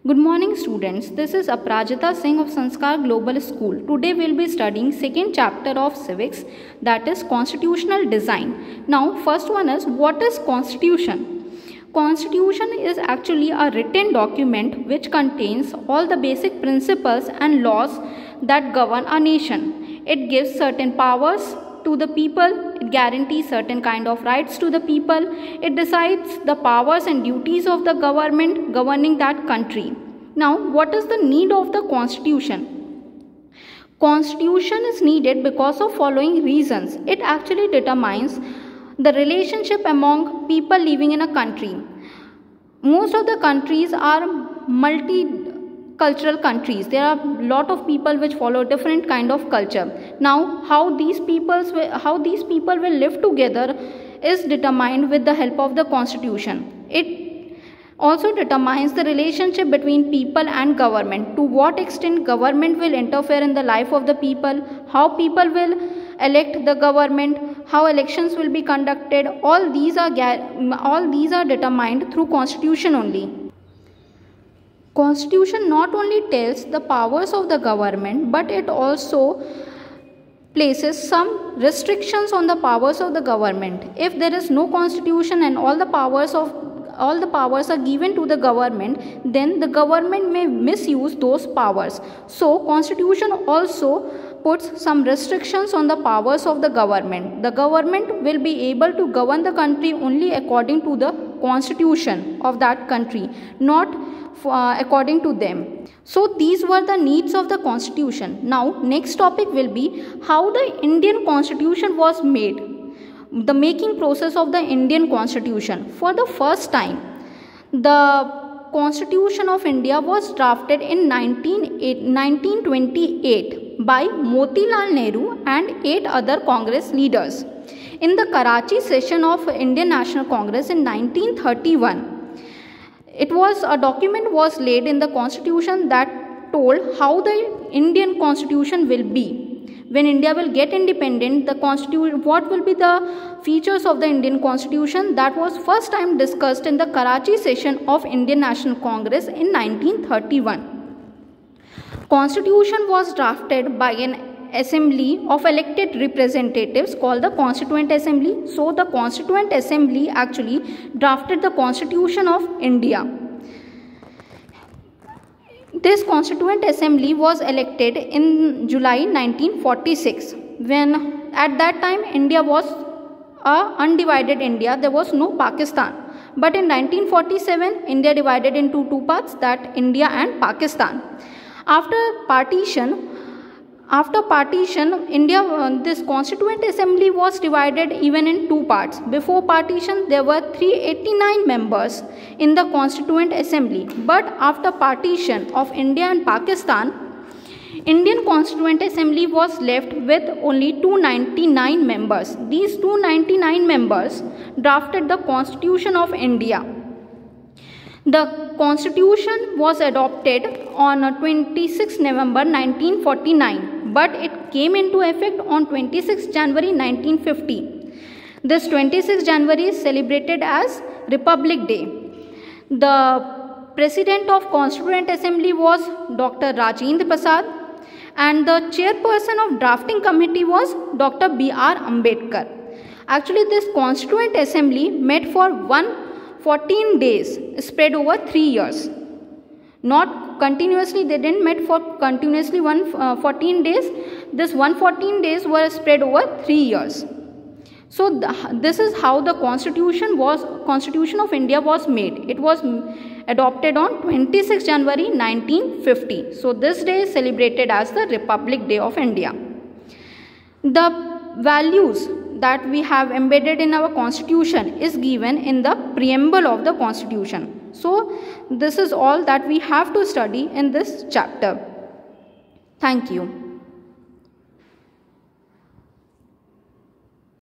Good morning students, this is Aprajita Singh of Sanskar Global School. Today we will be studying second chapter of civics, that is constitutional design. Now first one is, what is constitution? Constitution is actually a written document which contains all the basic principles and laws that govern a nation. It gives certain powers to the people, it guarantees certain kind of rights to the people, it decides the powers and duties of the government governing that country. Now, what is the need of the constitution? Constitution is needed because of following reasons. It actually determines the relationship among people living in a country. Most of the countries are multicultural countries. There are a lot of people which follow different kind of culture. Now how these people will live together is determined with the help of the constitution. It also determines the relationship between people and government, to what extent government will interfere in the life of the people, how people will elect the government, how elections will be conducted. All these are determined through constitution only. Constitution not only tells the powers of the government, but it also places some restrictions on the powers of the government. If there is no constitution and all the powers are given to the government, then the government may misuse those powers. So constitution also puts some restrictions on the powers of the government. The government will be able to govern the country only according to the constitution of that country, not according to them. So these were the needs of the constitution. Now next topic will be how the Indian constitution was made. The making process of the Indian constitution. For the first time, the Constitution of India was drafted in 1928 by Motilal Nehru and 8 other Congress leaders. In the Karachi session of Indian National Congress in 1931, a document was laid in the constitution that told how the Indian constitution will be. When India will get independent, what will be the features of the Indian constitution? That was first time discussed in the Karachi session of Indian National Congress in 1931. Constitution was drafted by an assembly of elected representatives called the Constituent Assembly. So the Constituent Assembly actually drafted the Constitution of India. This Constituent Assembly was elected in July 1946. When at that time India was a undivided India, there was no Pakistan. But in 1947, India divided into two parts, that India and Pakistan. After partition, this Constituent Assembly was divided even in two parts. Before partition, there were 389 members in the Constituent Assembly. But after partition of India and Pakistan, Indian Constituent Assembly was left with only 299 members. These 299 members drafted the Constitution of India. The Constitution was adopted on 26 November 1949, but it came into effect on 26 January 1950. This 26 January is celebrated as Republic Day. The President of Constituent Assembly was Dr. Rajendra Prasad, and the chairperson of drafting committee was Dr. B.R. Ambedkar. Actually, this Constituent Assembly met for 14 days spread over 3 years. Not continuously, they didn't met for continuously 14 days. This 114 days were spread over 3 years. So this is how the Constitution of India was made. It was adopted on 26 January 1950. So this day is celebrated as the Republic Day of India. The values that we have embedded in our constitution is given in the preamble of the constitution. So this is all that we have to study in this chapter. Thank you.